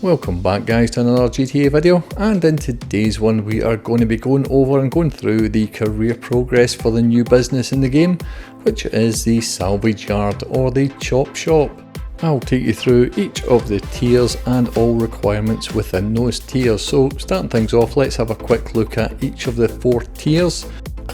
Welcome back guys to another GTA video, and in today's one we are going to be going through the career progress for the new business in the game, which is the salvage yard or the chop shop. I'll take you through each of the tiers and all requirements within those tiers. So starting things off, let's have a quick look at each of the 4 tiers.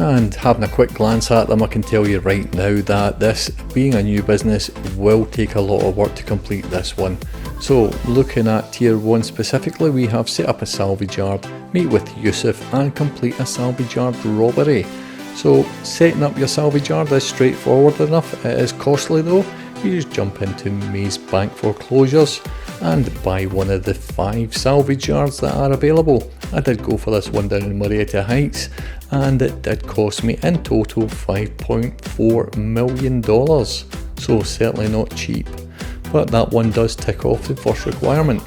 And having a quick glance at them, I can tell you right now that this being a new business will take a lot of work to complete this one. So looking at tier 1 specifically, we have set up a salvage yard, meet with Yusuf and complete a salvage yard robbery. So setting up your salvage yard is straightforward enough. It is costly though. You just jump into Maze Bank Foreclosures and buy one of the 5 salvage yards that are available. I did go for this one down in Murrieta Heights and it did cost me in total $5.4 million. So certainly not cheap. But that one does tick off the first requirement.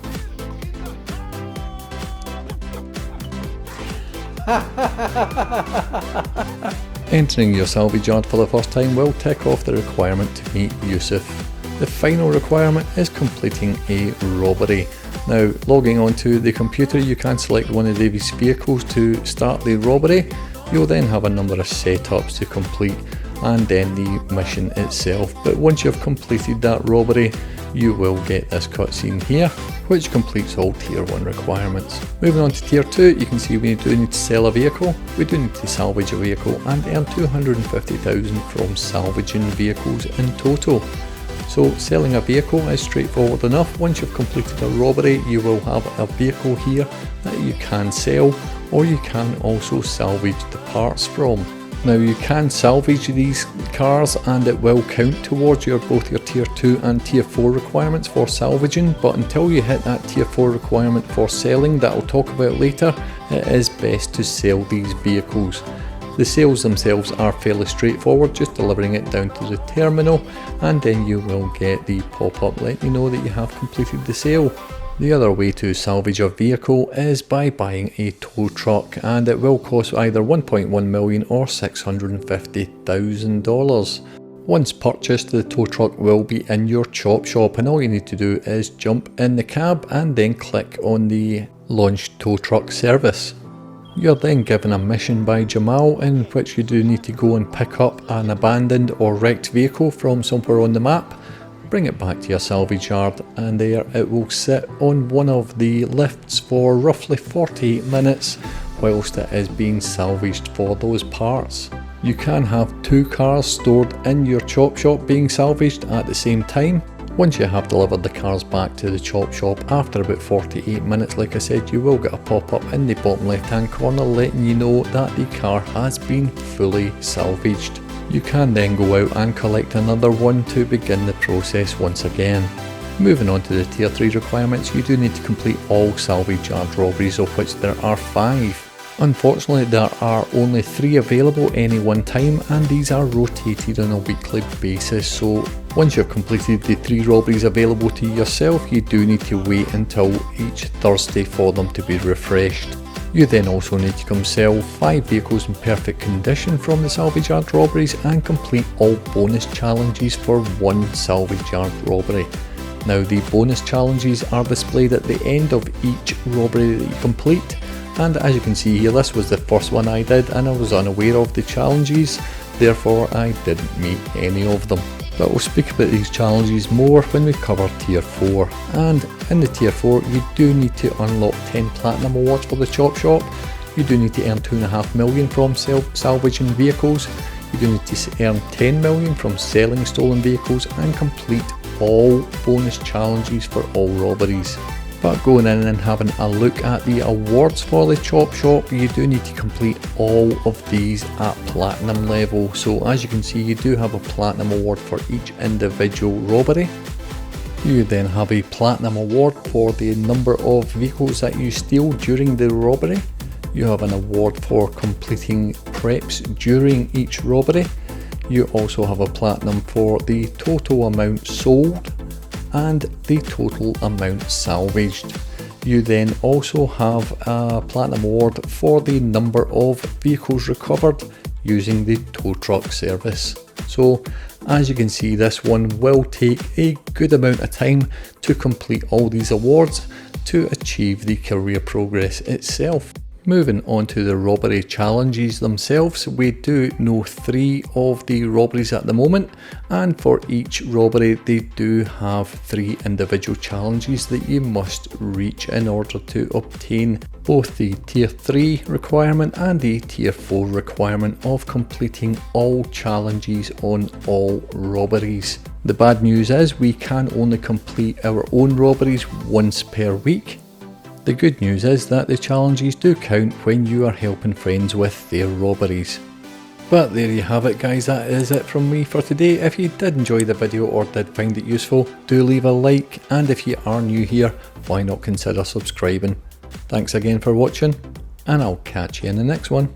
Entering your salvage yard for the first time will tick off the requirement to meet Yusuf. The final requirement is completing a robbery. Now, logging onto the computer, you can select one of these vehicles to start the robbery. You'll then have a number of setups to complete and then the mission itself. But once you've completed that robbery, you will get this cutscene here, which completes all tier 1 requirements. Moving on to tier 2, you can see we do need to sell a vehicle, we do need to salvage a vehicle and earn $250,000 from salvaging vehicles in total. So selling a vehicle is straightforward enough. Once you've completed a robbery, you will have a vehicle here that you can sell, or you can also salvage the parts from. Now you can salvage these cars and it will count towards both your tier 2 and tier 4 requirements for salvaging, but until you hit that tier 4 requirement for selling that I'll talk about later, it is best to sell these vehicles. The sales themselves are fairly straightforward, just delivering it down to the terminal and then you will get the pop-up letting you know that you have completed the sale. The other way to salvage a vehicle is by buying a tow truck, and it will cost either $1.1 million or $650,000. Once purchased, the tow truck will be in your chop shop and all you need to do is jump in the cab and then click on the launch tow truck service. You're then given a mission by Jamal in which you do need to go and pick up an abandoned or wrecked vehicle from somewhere on the map. Bring it back to your salvage yard and there it will sit on one of the lifts for roughly 48 minutes whilst it is being salvaged for those parts. You can have 2 cars stored in your chop shop being salvaged at the same time. Once you have delivered the cars back to the chop shop after about 48 minutes, like I said, you will get a pop-up in the bottom left hand corner letting you know that the car has been fully salvaged. You can then go out and collect another one to begin the process once again. Moving on to the tier 3 requirements, you do need to complete all salvage yard robberies, of which there are 5. Unfortunately, there are only 3 available any one time and these are rotated on a weekly basis, so once you've completed the 3 robberies available to yourself, you do need to wait until each Thursday for them to be refreshed. You then also need to come sell 5 vehicles in perfect condition from the salvage yard robberies and complete all bonus challenges for 1 salvage yard robbery. Now the bonus challenges are displayed at the end of each robbery that you complete, and as you can see here, this was the first one I did and I was unaware of the challenges, therefore I didn't meet any of them. But we'll speak about these challenges more when we cover tier 4. And in the tier 4 you do need to unlock 10 platinum awards for the chop shop. You do need to earn $2.5 million from salvaging vehicles. You do need to earn $10 million from selling stolen vehicles and complete all bonus challenges for all robberies. But going in and having a look at the awards for the chop shop, you do need to complete all of these at platinum level. So as you can see, you do have a platinum award for each individual robbery. You then have a platinum award for the number of vehicles that you steal during the robbery. You have an award for completing preps during each robbery. You also have a platinum for the total amount sold and the total amount salvaged. You then also have a platinum award for the number of vehicles recovered using the tow truck service. So as you can see, this one will take a good amount of time to complete all these awards. to achieve the career progress itself. Moving on to the robbery challenges themselves, we do know 3 of the robberies at the moment, and for each robbery they do have 3 individual challenges that you must reach in order to obtain both the tier 3 requirement and the tier 4 requirement of completing all challenges on all robberies. The bad news is we can only complete our own robberies once per week. The good news is that the challenges do count when you are helping friends with their robberies. But there you have it guys, that is it from me for today. If you did enjoy the video or did find it useful, do leave a like, and if you are new here, why not consider subscribing. Thanks again for watching, and I'll catch you in the next one.